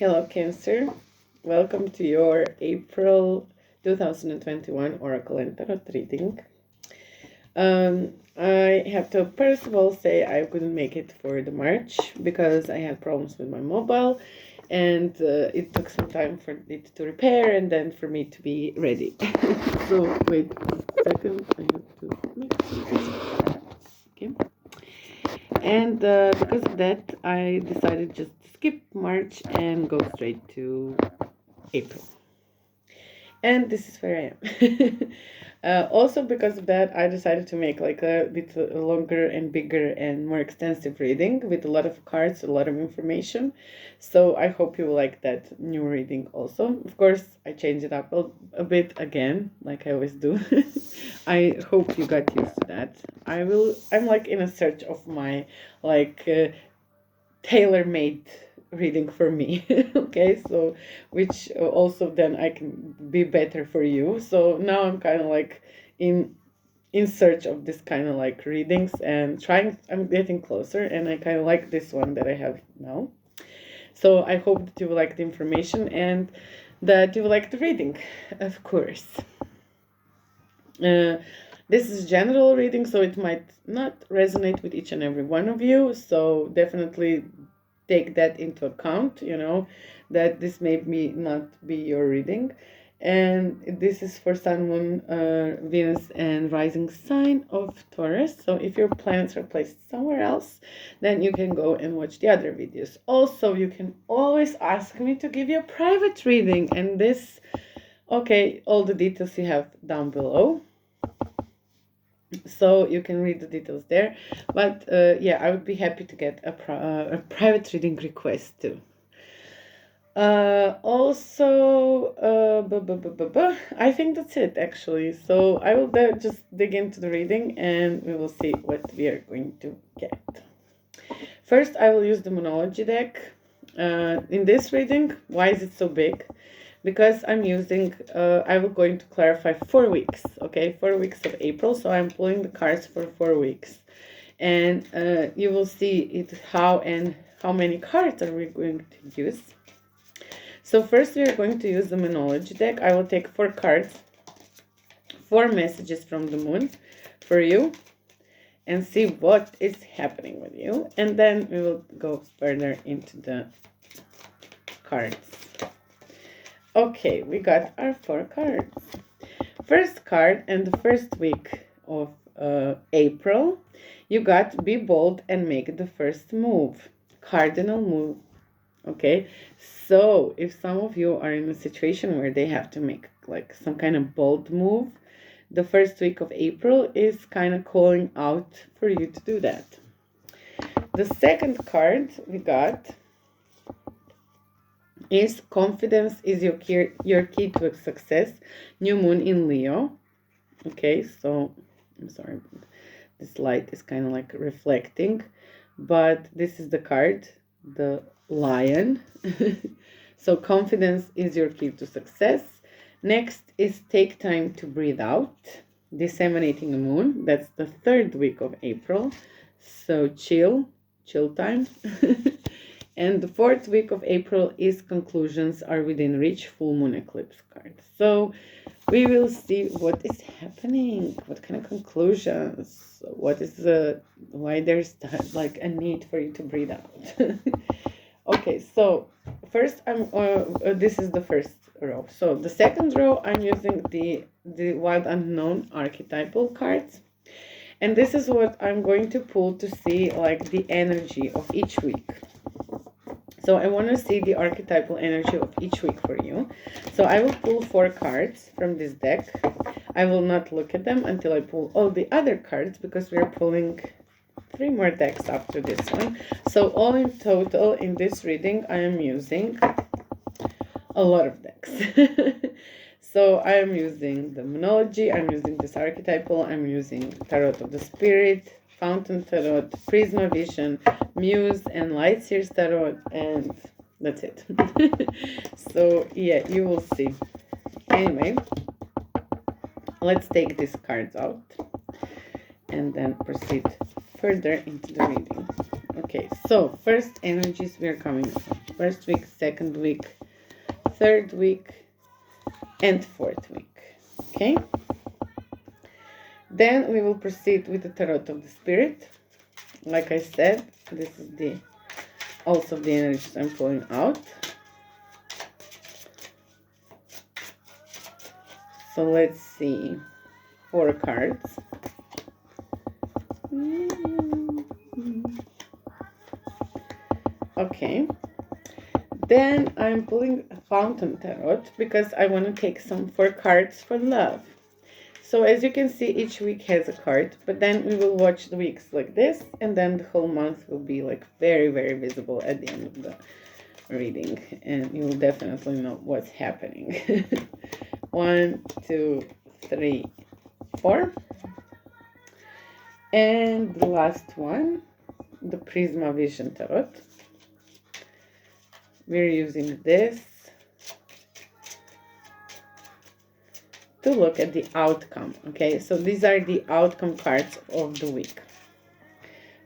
Hello, Cancer. Welcome to your April 2021 Oracle and Tarot reading. I have to first of all say I couldn't make it for the March because I had problems with my mobile and it took some time for it to repair and then for me to be ready. So, wait a second, I have to make some. Okay. And because of that, I decided just to skip March and go straight to April. And this is where I am. Also, because of that, I decided to make like a bit longer and bigger and more extensive reading with a lot of cards, a lot of information. So I hope you will like that new reading also. Of course, I changed it up a bit again, like I always do. I hope you got used to that. I'm like in a search of my like tailor-made reading for me. Okay, so which also then I can be better for you. So now I'm kind of like in search of this kind of like readings and trying. I'm getting closer and I kind of like this one that I have now. So I hope that you will like the information and that you will like the reading, of course. This is general reading, so it might not resonate with each and every one of you. So definitely take that into account, that this may not be your reading. And this is for Sun, Moon, Venus, and rising sign of Taurus. So if your planets are placed somewhere else, then you can go and watch the other videos. Also, you can always ask me to give you a private reading. And this, okay, all the details you have down below. So you can read the details there. But yeah, I would be happy to get a private reading request too. I think that's it actually. So I will just dig into the reading and we will see what we are going to get. First, I will use the Moonology deck. In this reading, why is it so big? Because I'm using, I will going to clarify 4 weeks, okay? 4 weeks of April, so I'm pulling the cards for 4 weeks. And you will see it how many cards are we going to use. So first we are going to use the Moonology deck. I will take 4 cards, 4 messages from the moon for you and see what is happening with you. And then we will go further into the cards. Okay, we got our 4 cards. First card and the first week of April, you got be bold and make the first move. Cardinal move. Okay, so if some of you are in a situation where they have to make like some kind of bold move, the first week of April is kind of calling out for you to do that. The second card we got is confidence is your key to success. New moon in Leo. Okay, so I'm sorry, this light is kind of like reflecting, but this is the card, the lion. So confidence is your key to success. Next is take time to breathe out. Disseminating a moon. That's the third week of April. So chill time. And the fourth week of April is conclusions are within reach, full moon eclipse card. So we will see what is happening, what kind of conclusions, what is why there's like a need for you to breathe out. Okay, so first this is the first row. So the second row I'm using the Wild Unknown archetypal cards. And this is what I'm going to pull to see like the energy of each week. So I want to see the archetypal energy of each week for you. So I will pull 4 cards from this deck. I will not look at them until I pull all the other cards because we are pulling 3 more decks after this one. So all in total in this reading, I am using a lot of decks. So I am using the Moonology, I'm using this archetypal, I'm using Tarot of the Spirit, Fountain Tarot, Prisma Vision, Muse, and Light Seers Tarot, and that's it. So yeah, you will see. Anyway, let's take these cards out and then proceed further into the reading. Okay, so first energies we are coming first week, second week, third week, and fourth week. Okay? Then we will proceed with the Tarot of the Spirit. Like I said, this is also the energies I'm pulling out. So let's see. 4 cards. Okay. Then I'm pulling a Fountain Tarot because I want to take some 4 cards for love. So as you can see, each week has a card, but then we will watch the weeks like this, and then the whole month will be like very, very visible at the end of the reading, and you will definitely know what's happening. 1, 2, 3, 4. And the last one, the Prisma Vision Tarot. We're using this to look at the outcome. Okay, so these are the outcome cards of the week.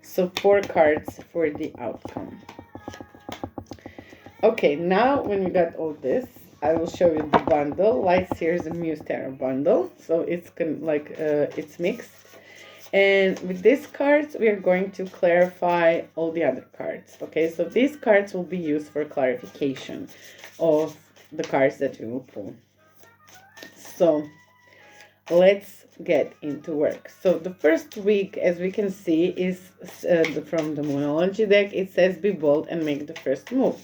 So 4 cards for the outcome. Okay, now when we got all this, I will show you the bundle, Light Seers and Muse Tarot bundle. So it's it's mixed. And with these cards, we are going to clarify all the other cards. Okay, so these cards will be used for clarification of the cards that we will pull. So let's get into work. So the first week, as we can see, is from the Moonology deck. It says be bold and make the first move.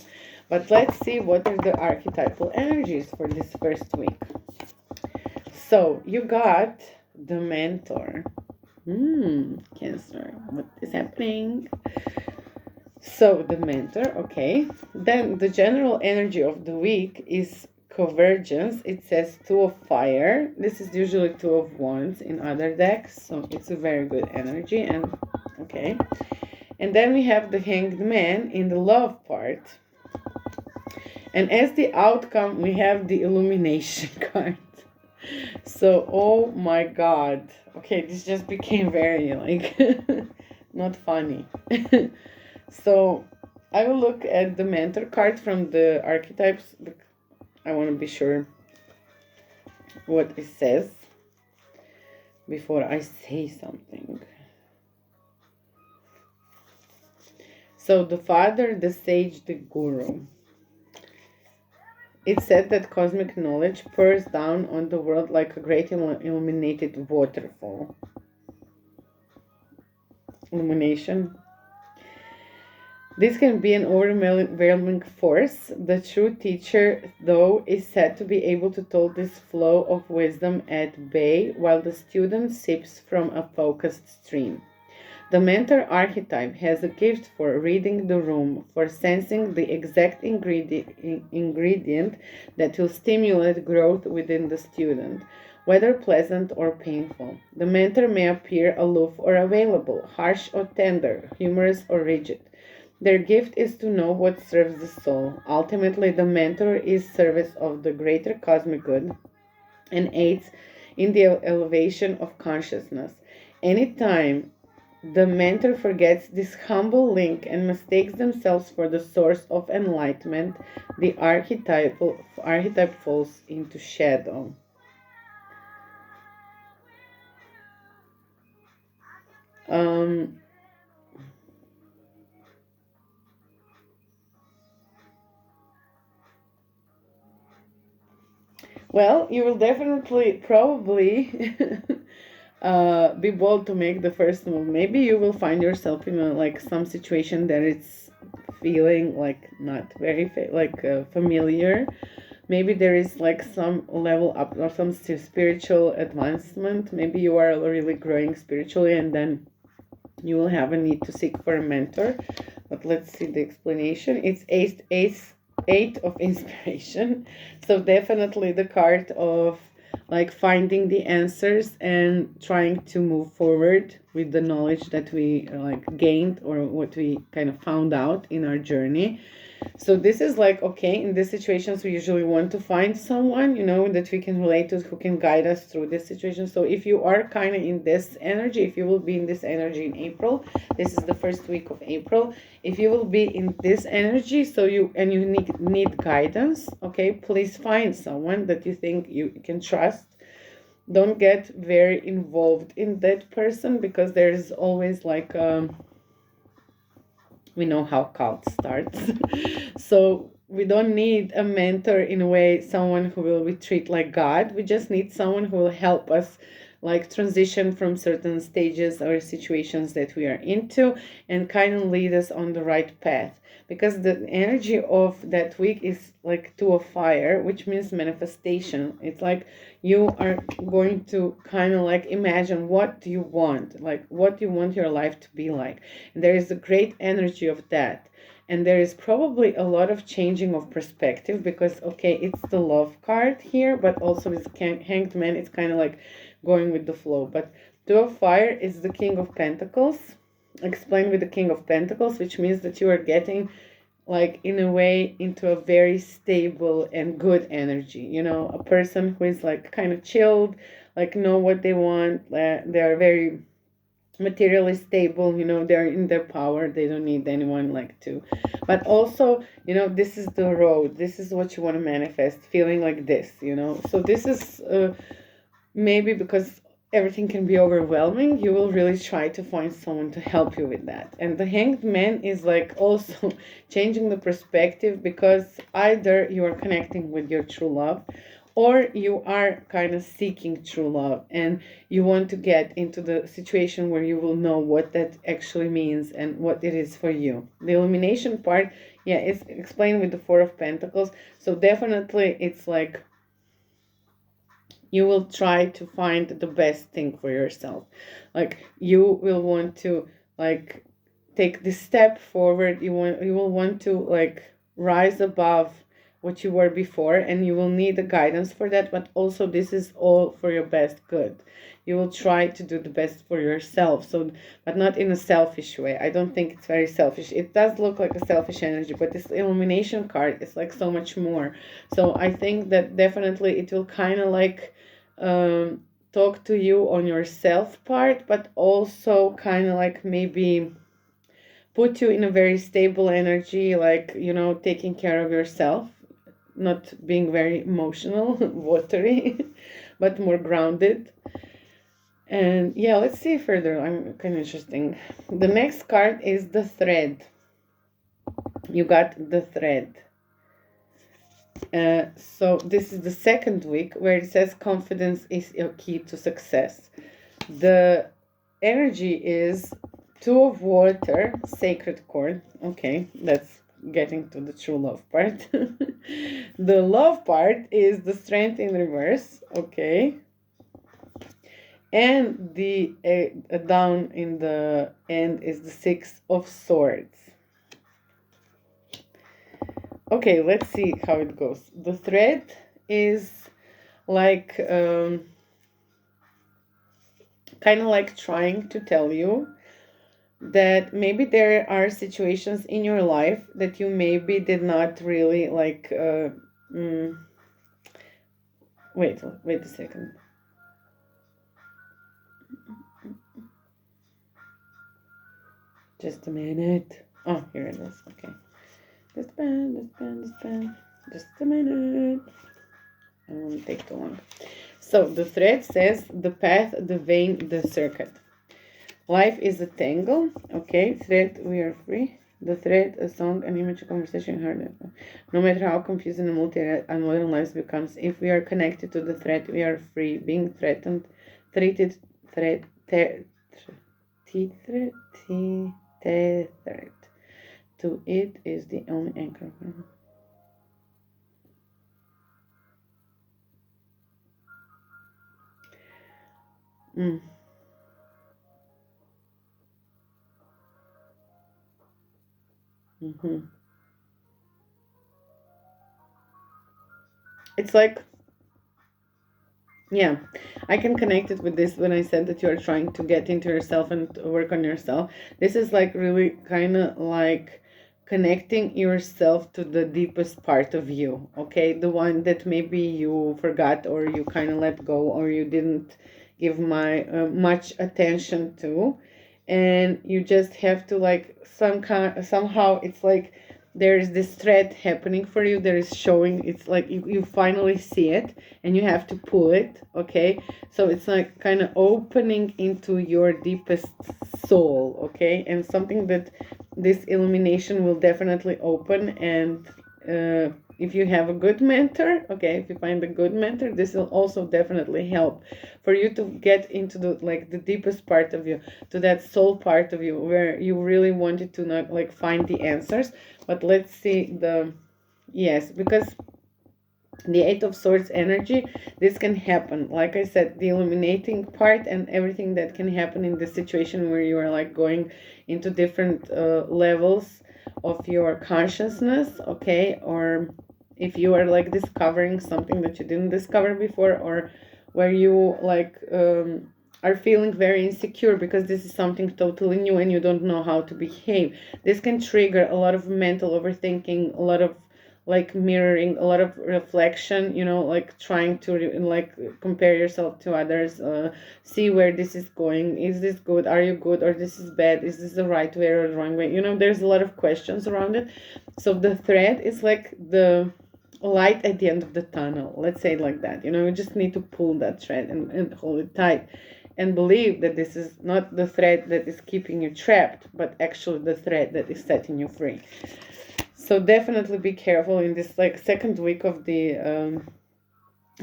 But let's see what are the archetypal energies for this first week. So you got the Mentor. Cancer, what is happening? So the Mentor, okay. Then the general energy of the week is Convergence. It says 2 of Fire. This is usually 2 of Wands in other decks, so it's a very good energy. And okay, and then we have the Hanged Man in the love part, and as the outcome we have the Illumination card. So oh my god, okay, this just became very like not funny. So I will look at the Mentor card from the archetypes. I want to be sure what it says before I say something. So the Father, the Sage, the Guru. It said that cosmic knowledge pours down on the world like a great illuminated waterfall. Illumination. This can be an overwhelming force. The true teacher, though, is said to be able to hold this flow of wisdom at bay while the student sips from a focused stream. The Mentor archetype has a gift for reading the room, for sensing the exact ingredient that will stimulate growth within the student, whether pleasant or painful. The Mentor may appear aloof or available, harsh or tender, humorous or rigid. Their gift is to know what serves the soul. Ultimately, the Mentor is service of the greater cosmic good and aids in the elevation of consciousness. Anytime the Mentor forgets this humble link and mistakes themselves for the source of enlightenment, the archetype falls into shadow. Well, you will definitely, probably be bold to make the first move. Maybe you will find yourself in some situation that it's feeling like not very familiar. Maybe there is like some level up or some spiritual advancement. Maybe you are really growing spiritually, and then you will have a need to seek for a mentor. But let's see the explanation. It's eight of inspiration. So definitely the card of like finding the answers and trying to move forward with the knowledge that we gained or what we kind of found out in our journey. So this is like, okay, in these situations, we usually want to find someone, that we can relate to, who can guide us through this situation. So if you are kind of in this energy, if you will be in this energy in April, this is the first week of April. If you will be in this energy, so you need guidance, okay, please find someone that you think you can trust. Don't get very involved in that person, because there's always like we know how cult starts. So we don't need a mentor, in a way, someone who will be treated like God. We just need someone who will help us like transition from certain stages or situations that we are into, and kind of lead us on the right path. Because the energy of that week is like two of fire, which means manifestation. It's like you are going to kind of like imagine what do you want, like what you want your life to be like. And there is a great energy of that. And there is probably a lot of changing of perspective, because okay, it's the love card here, but also with hanged man, it's kind of like going with the flow. But two of fire is the king of pentacles, explained with the king of pentacles, which means that you are getting like in a way into a very stable and good energy, a person who is like kind of chilled, like know what they want. They are very materially stable, they're in their power, they don't need anyone like to. But also, this is the road, this is what you want to manifest, feeling like this. So this is maybe because everything can be overwhelming, you will really try to find someone to help you with that. And the hanged man is like also changing the perspective, because either you are connecting with your true love, or you are kind of seeking true love, and you want to get into the situation where you will know what that actually means and what it is for you. The illumination part, yeah, it's explained with the Four of Pentacles. So definitely it's like you will try to find the best thing for yourself. Like you will want to like take this step forward. You will want to like rise above what you were before, and you will need the guidance for that. But also this is all for your best good. You will try to do the best for yourself, so but not in a selfish way. I don't think it's very selfish. It does look like a selfish energy, but this illumination card is like so much more. So I think that definitely it will kind of like talk to you on your self part, but also kind of like maybe put you in a very stable energy, like taking care of yourself, not being very emotional, watery, but more grounded. And yeah, let's see further. I'm kind of interesting. The next card is the thread. You got the thread. So this is the second week where it says confidence is your key to success. The energy is two of water, sacred cord. Okay, that's getting to the true love part. The love part is the strength in reverse. Okay. And the down in the end is the Six of Swords. Okay, let's see how it goes. The thread is like kind of like trying to tell you that maybe there are situations in your life that you maybe did not really like wait a second. Just a minute. Oh, here it is. Okay. Just a minute. I won't take too long. So the thread says the path, the vein, the circuit. Life is a tangle. Okay, thread, we are free. The thread, a song, an image, a conversation heard. No matter how confusing and modern life becomes, if we are connected to the thread, we are free. Being threatened, tethered to it is the only anchor. It's like, yeah, I can connect it with this when I said that you're trying to get into yourself and to work on yourself. This is like really kind of like connecting yourself to the deepest part of you, okay? The one that maybe you forgot, or you kind of let go, or you didn't give much attention to, and you just have to like somehow it's like there is this thread happening for you, there is showing, it's like you finally see it and you have to pull it, okay? So it's like kind of opening into your deepest soul, okay? And something that this illumination will definitely open. And if you have a good mentor, okay, if you find a good mentor, this will also definitely help for you to get into the like the deepest part of you, to that soul part of you where you really wanted to not like find the answers. But let's see the yes, because the Eight of Swords energy, this can happen, like I said, the illuminating part and everything that can happen in this situation where you are like going into different levels of your consciousness, okay? Or if you are like discovering something that you didn't discover before, or where you like are feeling very insecure because this is something totally new and you don't know how to behave. This can trigger a lot of mental overthinking, a lot of like mirroring, a lot of reflection, you know, like trying to like compare yourself to others, see where this is going, is this good, are you good, or this is bad, is this the right way or the wrong way, you know, there's a lot of questions around it. So the thread is like the light at the end of the tunnel, let's say it like that, you know, you just need to pull that thread and hold it tight and believe that this is not the thread that is keeping you trapped, but actually the thread that is setting you free. So definitely be careful in this like second week of the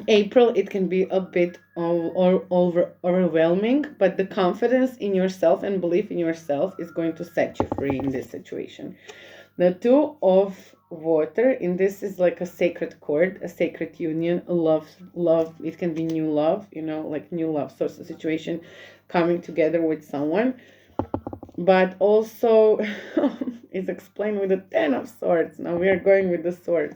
April. It can be a bit overwhelming, but the confidence in yourself and belief in yourself is going to set you free in this situation. The Two of Water, in this is like a sacred cord, a sacred union, a love. It can be new love, you know, like new love source of situation coming together with someone. But also is explained with the Ten of Swords. Now we are going with the swords.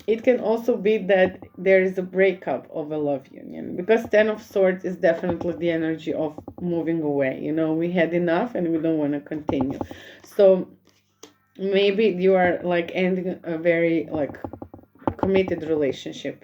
It can also be that there is a breakup of a love union, because Ten of Swords is definitely the energy of moving away. You know, we had enough and we don't want to continue. So maybe you are like ending a very like committed relationship,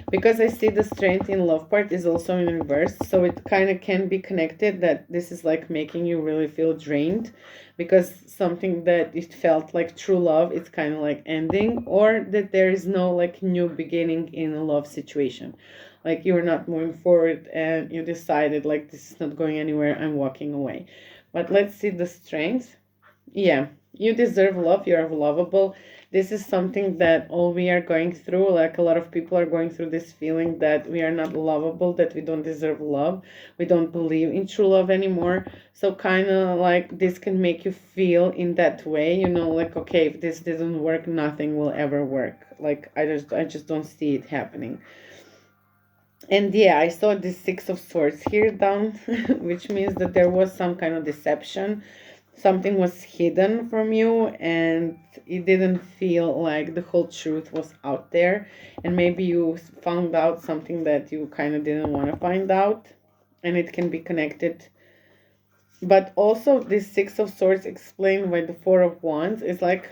because I see the strength in love part is also in reverse. So it kind of can be connected that this is like making you really feel drained, because something that it felt like true love, it's kind of like ending, or that there is no like new beginning in a love situation. Like you're not moving forward and you decided like this is not going anywhere, I'm walking away. But let's see the strength. Yeah, you deserve love, you're lovable. This is something that all we are going through, like a lot of people are going through this feeling that we are not lovable, that we don't deserve love, we don't believe in true love anymore. So kind of like this can make you feel in that way, you know, like okay, if this doesn't work, nothing will ever work. Like I just don't see it happening. And yeah, I saw this Six of Swords here down, which means that there was some kind of deception. Something was hidden from you and it didn't feel like the whole truth was out there. And maybe you found out something that you kind of didn't want to find out. And it can be connected. But also this Six of Swords explained by the Four of Wands is like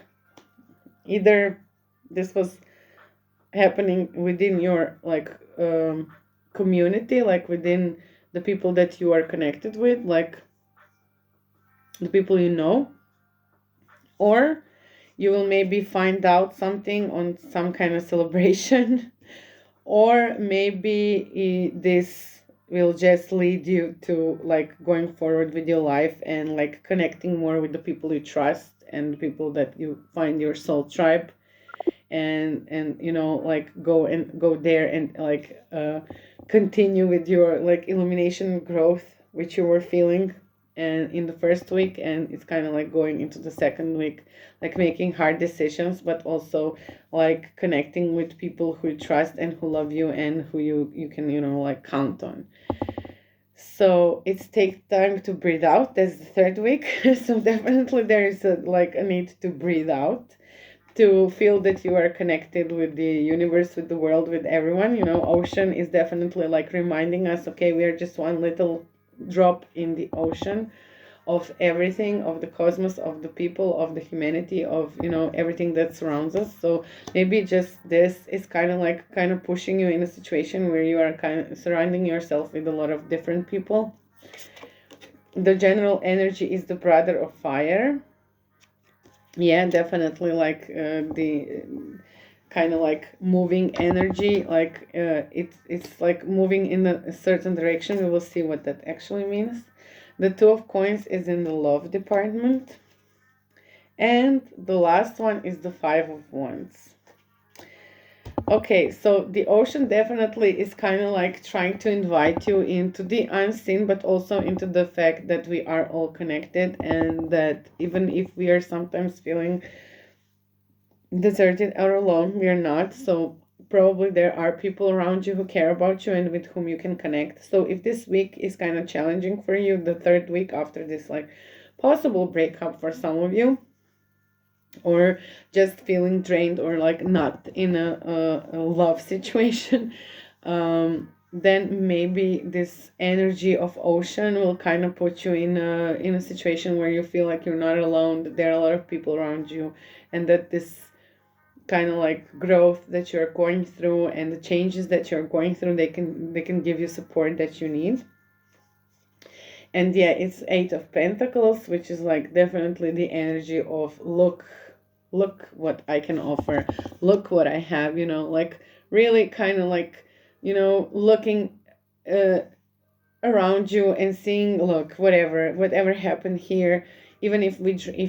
either this was happening within your like community, like within the people that you are connected with, like the people you know, or you will maybe find out something on some kind of celebration, or maybe this will just lead you to like going forward with your life and like connecting more with the people you trust and the people that you find your soul tribe, and you know, like go there and like continue with your like illumination growth which you were feeling and in the first week. And it's kind of like going into the second week, like making hard decisions, but also like connecting with people who you trust and who love you and who you can, you know, like count on. So it's take time to breathe out. That's the third week. So definitely there is like a need to breathe out, to feel that you are connected with the universe, with the world, with everyone. You know, ocean is definitely like reminding us, okay, we are just one little drop in the ocean of everything, of the cosmos, of the people, of the humanity, of, everything that surrounds us. So maybe just this is kind of pushing you in a situation where you are kind of surrounding yourself with a lot of different people. The general energy is the brother of fire. Yeah, definitely, like the kind of like moving energy, like it's like moving in a certain direction. We will see what that actually means. The Two of Coins is in the love department, and the last one is the Five of Wands. Okay, so the ocean definitely is kind of like trying to invite you into the unseen, but also into the fact that we are all connected, and that even if we are sometimes feeling deserted or alone, we are not. So probably there are people around you who care about you and with whom you can connect. So if this week is kind of challenging for you, the third week after this like possible breakup for some of you, or just feeling drained or like not in a love situation, then maybe this energy of ocean will kind of put you in a situation where you feel like you're not alone, that there are a lot of people around you, and that this kind of like growth that you're going through and the changes that you're going through, they can give you support that you need. And yeah, it's Eight of Pentacles, which is like definitely the energy of look what I can offer, look what I have, like really kind of like, looking uh, around you and seeing, look, whatever happened here, even if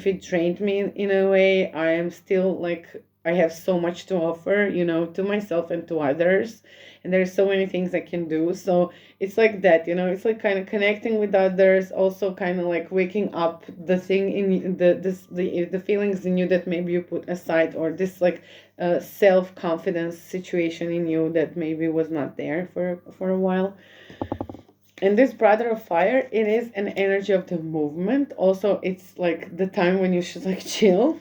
it drained me in a way, I am still like, I have so much to offer, to myself and to others, and there's so many things I can do. So it's like that, it's like kind of connecting with others, also kind of like waking up the thing in the feelings in you that maybe you put aside, or this like self-confidence situation in you that maybe was not there for a while. And this brother of fire, it is an energy of the movement. Also, it's like the time when you should like chill.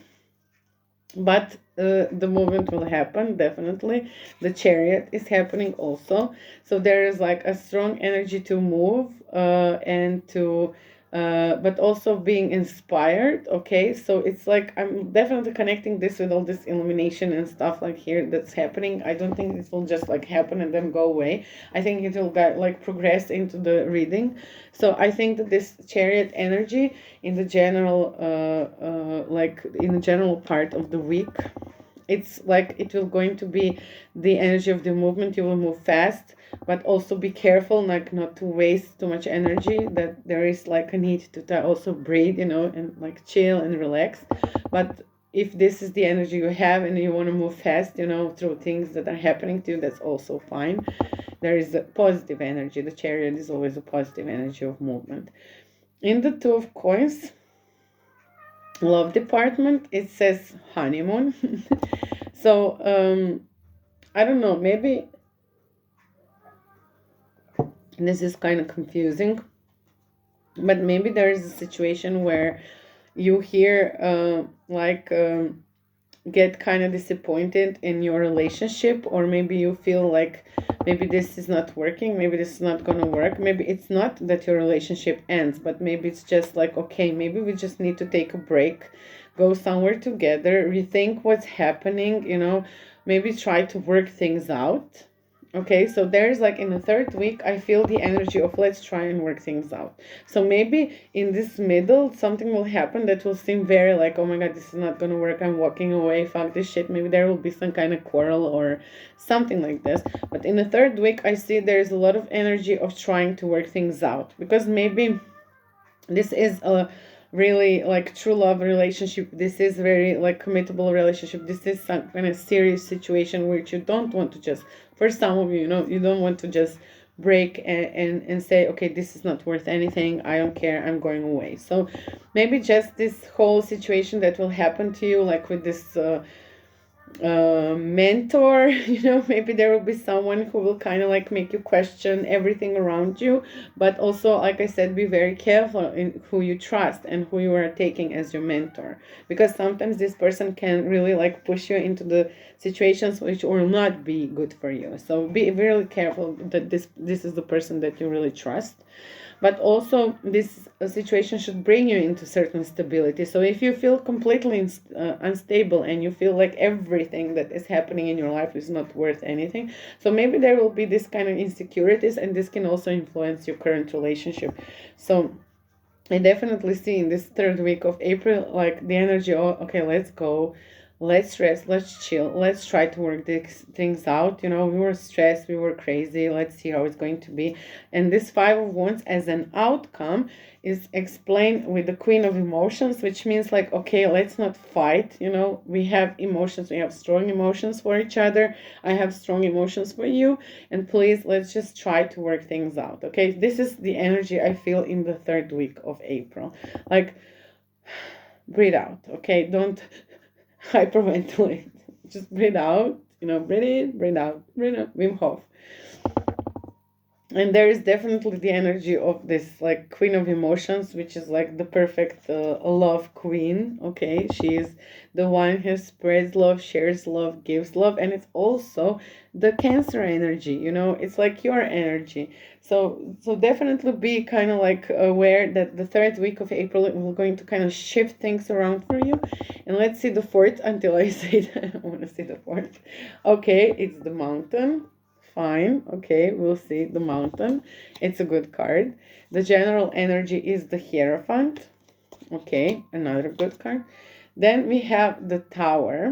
But the movement will happen, definitely. The Chariot is happening also. So there is like a strong energy to move and to but also being inspired. Okay, so it's like I'm definitely connecting this with all this illumination and stuff like here that's happening. I don't think this will just like happen and then go away. I think it will like progress into the reading. So I think that this Chariot energy in the general like in the general part of the week, it's like it will going to be the energy of the movement. You will move fast, but also be careful like not to waste too much energy, that there is like a need to also breathe, and like chill and relax. But if this is the energy you have and you want to move fast, through things that are happening to you, that's also fine. There is a positive energy. The Chariot is always a positive energy of movement. In the Two of Coins love department, it says honeymoon. So I don't know, maybe this is kind of confusing, but maybe there is a situation where you hear get kind of disappointed in your relationship, or maybe you feel like maybe this is not working, maybe this is not going to work. Maybe it's not that your relationship ends, but maybe it's just like, okay, maybe we just need to take a break, go somewhere together, rethink what's happening, maybe try to work things out. Okay, so there's like in the third week, I feel the energy of let's try and work things out. So maybe in this middle, something will happen that will seem very like, oh my God, this is not going to work. I'm walking away. Fuck this shit. Maybe there will be some kind of quarrel or something like this. But in the third week, I see there's a lot of energy of trying to work things out, because maybe this is a really like true love relationship. This is very like committable relationship. This is some kind of serious situation which you don't want to just, for some of you, you don't want to just break and say, okay, this is not worth anything, I don't care, I'm going away. So maybe just this whole situation that will happen to you, like with this mentor, maybe there will be someone who will kind of like make you question everything around you. But also, like I said, be very careful in who you trust and who you are taking as your mentor, because sometimes this person can really like push you into the situations which will not be good for you. So be really careful that this is the person that you really trust. but also this situation should bring you into certain stability. So if you feel completely unstable and you feel like everything that is happening in your life is not worth anything, so maybe there will be this kind of insecurities, and this can also influence your current relationship. So I definitely see in this third week of April, like the energy, oh, okay, let's go, let's rest, let's chill, let's try to work these things out. You know, we were stressed, we were crazy, let's see how it's going to be. And this Five of Wands as an outcome is explained with the Queen of Emotions, which means like, okay, let's not fight. You know, we have emotions, we have strong emotions for each other. I have strong emotions for you, and please, let's just try to work things out. Okay, this is the energy I feel in the third week of April. Like, breathe out. Okay, don't hyperventilate. Just breathe out. You know, breathe in, breathe out, breathe out. Wim Hof. And there is definitely the energy of this like Queen of Emotions, which is like the perfect love queen. Okay, she is the one who spreads love, shares love, gives love, and it's also the Cancer energy. You know, it's like your energy. So definitely be kind of like aware that the third week of April we're going to kind of shift things around for you. And let's see the fourth until I say that. I want to see the fourth. Okay, it's the Mountain. Fine. Okay, we'll see the Mountain. It's a good card. The general energy is the Hierophant. Okay, another good card. Then we have the Tower.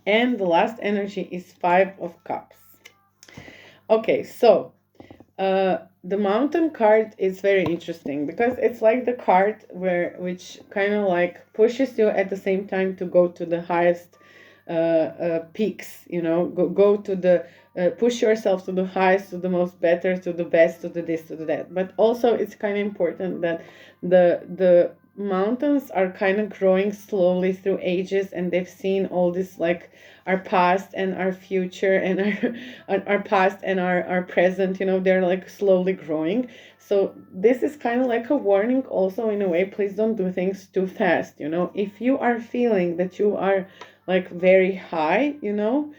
And the last energy is Five of Cups. Okay, so the Mountain card is very interesting because it's like the card which kind of like pushes you at the same time to go to the highest peaks. You know, go to the push yourself to the highest, to the most better, to the best, to the this, to the that. But also it's kind of important that the mountains are kind of growing slowly through ages, and they've seen all this like our past and our future and our past and our present. You know, they're like slowly growing. So this is kind of like a warning also in a way. Please don't do things too fast. You know, if you are feeling that you are like very high, you know,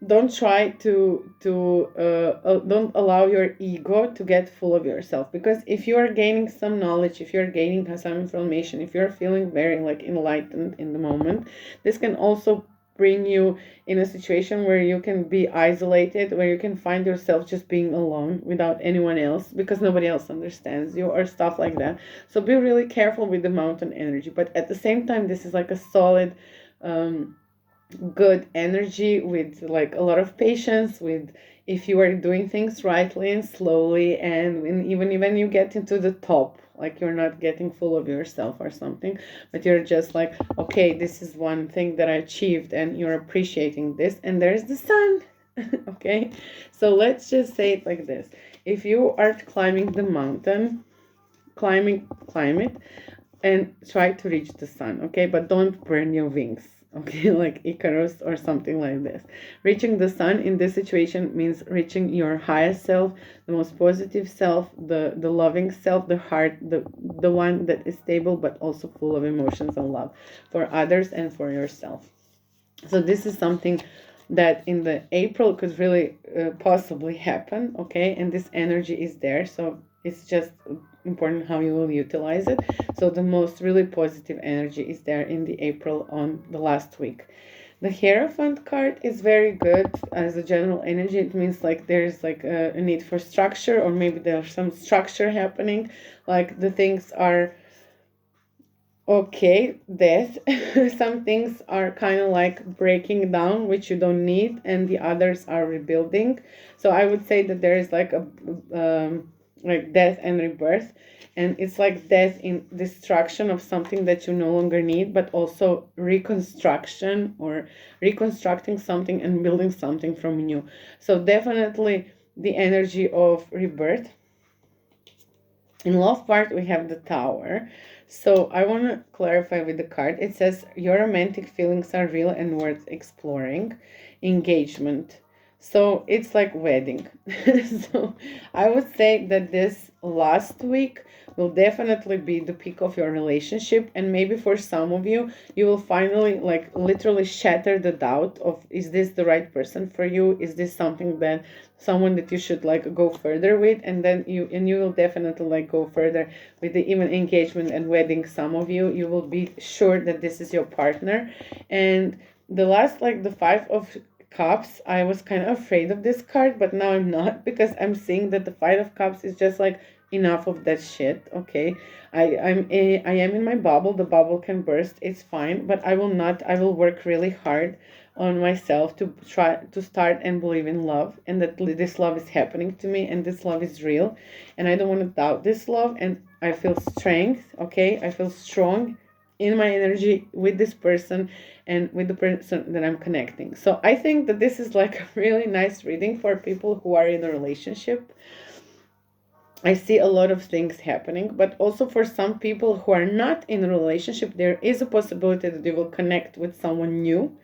don't try to don't allow your ego to get full of yourself, because if you are gaining some knowledge, if you're gaining some information, if you're feeling very like enlightened in the moment, this can also bring you in a situation where you can be isolated, where you can find yourself just being alone without anyone else because nobody else understands you or stuff like that. So be really careful with the Mountain energy, but at the same time this is like a solid good energy with like a lot of patience, with if you are doing things rightly and slowly, and even when you get into the top, like you're not getting full of yourself or something, but you're just like, okay, this is one thing that I achieved, and you're appreciating this, and there's the sun. Okay, so let's just say it like this: if you are climbing the mountain, climb it and try to reach the sun. Okay, but don't burn your wings. Okay, like Icarus or something like this. Reaching the sun in this situation means reaching your highest self, the most positive self, the loving self, the heart, the one that is stable but also full of emotions and love for others and for yourself. So this is something that in the April could really possibly happen. Okay, and this energy is there, so it's just important how you will utilize it. So the most really positive energy is there in the April on the last week. The Hierophant card is very good as a general energy. It means like there's like a need for structure, or maybe there's some structure happening, like the things are okay. Death. Some things are kind of like breaking down, which you don't need, and the others are rebuilding. So I would say that there is like a like death and rebirth, and it's like death in destruction of something that you no longer need, but also reconstruction or reconstructing something and building something from new. So definitely the energy of rebirth. In love part, we have the Tower. So I want to clarify with the card. It says your romantic feelings are real and worth exploring. Engagement. So it's like wedding. So I would say that this last week will definitely be the peak of your relationship, and maybe for some of you, you will finally like literally shatter the doubt of, is this the right person for you? Is this something that someone that you should like go further with? And then you will definitely like go further with the even engagement and wedding. Some of you will be sure that this is your partner. And the last, like the Five of Cups, I was kind of afraid of this card, but now I'm not, because I'm seeing that the Five of Cups is just like enough of that shit. Okay, I am in my bubble. The bubble can burst. It's fine, but I will not. I will work really hard on myself to try to start and believe in love, and that this love is happening to me, and this love is real, and I don't want to doubt this love. And I feel strength. Okay, I feel strong in my energy with this person and with the person that I'm connecting. So I think that this is like a really nice reading for people who are in a relationship. I see a lot of things happening, but also for some people who are not in a relationship, there is a possibility that they will connect with someone new.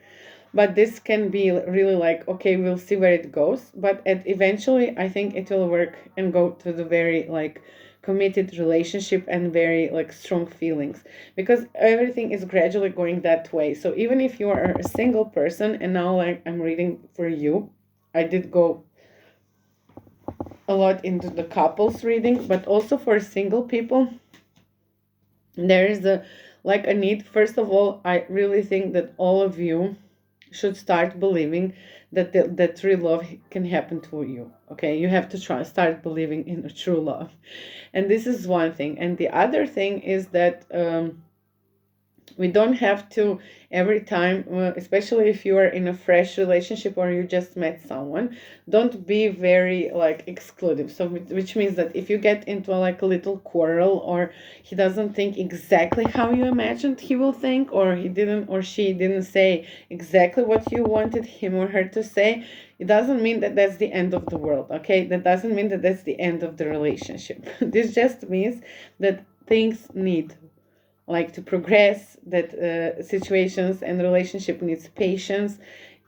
But this can be really like, okay, we'll see where it goes. But eventually, I think it will work and go to the very like committed relationship and very like strong feelings, because everything is gradually going that way. So even if you are a single person, and now like I'm reading for you, I did go a lot into the couples reading, but also for single people, there is a like a need. First of all, I really think that all of you should start believing that that true love can happen to you. Okay, you have to try start believing in a true love, and this is one thing. And the other thing is that we don't have to every time, especially if you are in a fresh relationship or you just met someone, don't be very like exclusive. So which means that if you get into like a little quarrel, or he doesn't think exactly how you imagined he will think, or he didn't or she didn't say exactly what you wanted him or her to say, it doesn't mean that that's the end of the world. Okay, that doesn't mean that that's the end of the relationship. This just means that things need like to progress, that situations and relationship needs patience.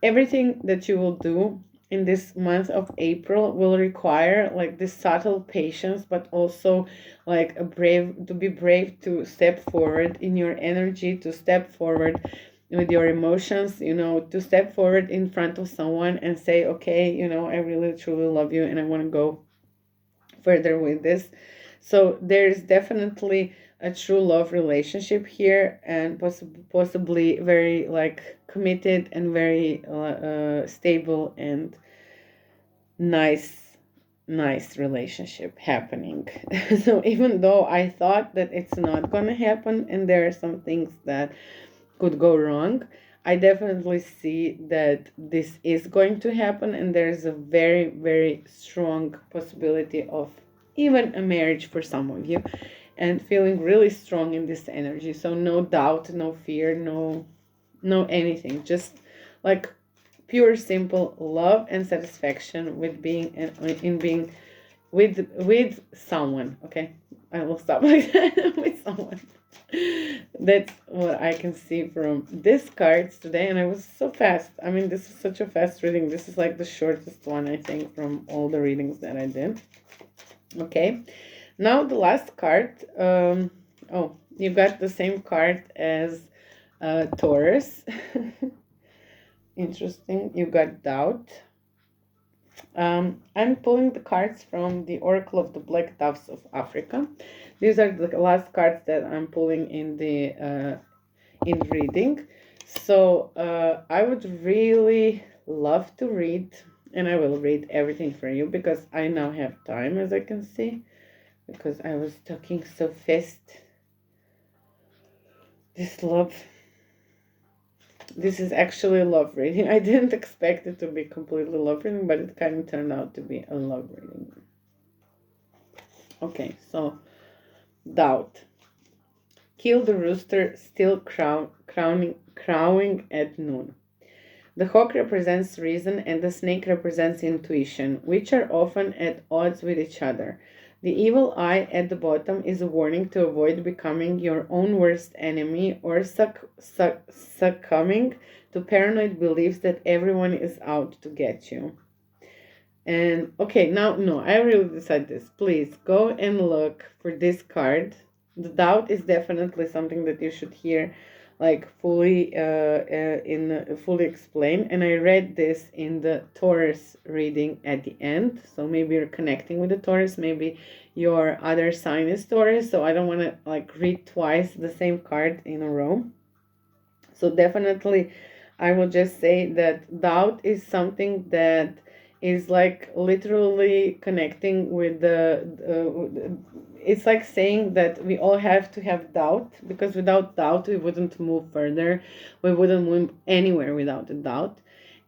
Everything that you will do in this month of April will require like this subtle patience, but also like a brave to be brave to step forward in your energy, to step forward with your emotions, to step forward in front of someone and say, okay, I really truly love you and I want to go further with this. So there's definitely a true love relationship here, and possibly very like committed and very stable and nice relationship happening. So even though I thought that it's not gonna happen and there are some things that could go wrong, I definitely see that this is going to happen, and there's a very, very strong possibility of even a marriage for some of you, and feeling really strong in this energy. So no doubt, no fear, no anything. Just like pure simple love and satisfaction with being in being with someone. Okay, I will stop like that. With someone. That's what I can see from these cards today, and I was so fast. I mean, this is such a fast reading. This is like the shortest one, I think, from all the readings that I did. Okay, now the last card. Oh, you got the same card as Taurus. Interesting. You got doubt. I'm pulling the cards from the Oracle of the Black Doves of Africa. These are the last cards that I'm pulling in the in reading. So I would really love to read, and I will read everything for you because I now have time, as I can see, because I was talking so fast. This is actually a love reading. I didn't expect it to be completely love reading, but it kind of turned out to be a love reading. Okay, so doubt. Kill the rooster, still crowing at noon. The hawk represents reason and the snake represents intuition, which are often at odds with each other. The evil eye at the bottom is a warning to avoid becoming your own worst enemy or succumbing to paranoid beliefs that everyone is out to get you. And okay, now, no, I really decided this. Please go and look for this card. The doubt is definitely something that you should hear, like fully, fully explained. And I read this in the Taurus reading at the end. So maybe you're connecting with the Taurus. Maybe your other sign is Taurus. So I don't want to like read twice the same card in a row. So definitely, I will just say that doubt is something that is like literally connecting with it's like saying that we all have to have doubt, because without doubt we wouldn't move further, we wouldn't move anywhere without a doubt.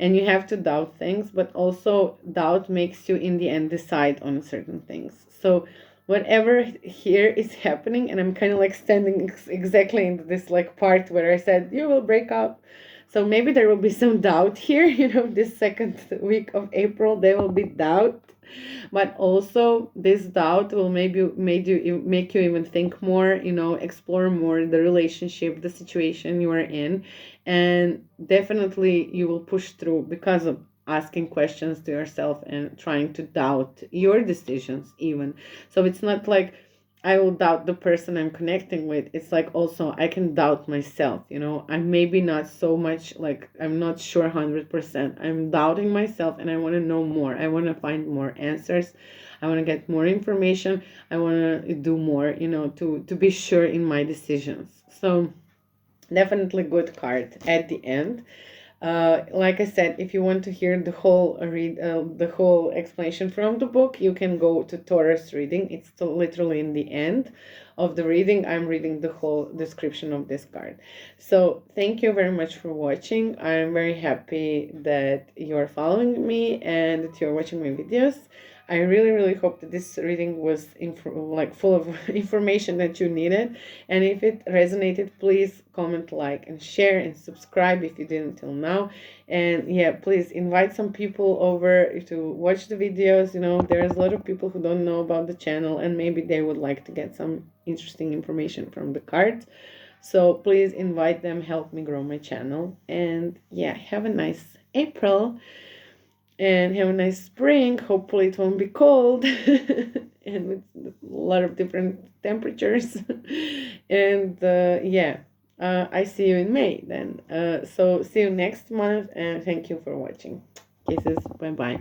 And you have to doubt things, but also doubt makes you in the end decide on certain things. So whatever here is happening, and I'm kind of like standing exactly in this like part where I said you will break up. So maybe there will be some doubt here, this second week of April there will be doubt, but also this doubt will maybe make you even think more, explore more the relationship, the situation you are in, and definitely you will push through because of asking questions to yourself and trying to doubt your decisions even. So it's not like I will doubt the person I'm connecting with. It's like also I can doubt myself. I'm maybe not so much like I'm not sure 100%. I'm doubting myself and I want to know more. I want to find more answers. I want to get more information. I want to do more, to be sure in my decisions. So definitely good card at the end. Like I said, if you want to hear the whole explanation from the book, you can go to Taurus reading. It's literally in the end of the reading. I'm reading the whole description of this card. So thank you very much for watching. I'm very happy that you're following me and that you're watching my videos. I really, really hope that this reading was full of information that you needed. And if it resonated, please comment, like, and share, and subscribe if you didn't till now. And yeah, please invite some people over to watch the videos. There's a lot of people who don't know about the channel, and maybe they would like to get some interesting information from the cards. So please invite them, help me grow my channel. And yeah, have a nice April. And have a nice spring. Hopefully it won't be cold and with a lot of different temperatures. And yeah, I see you in May then. So see you next month, and thank you for watching. Kisses. Bye bye.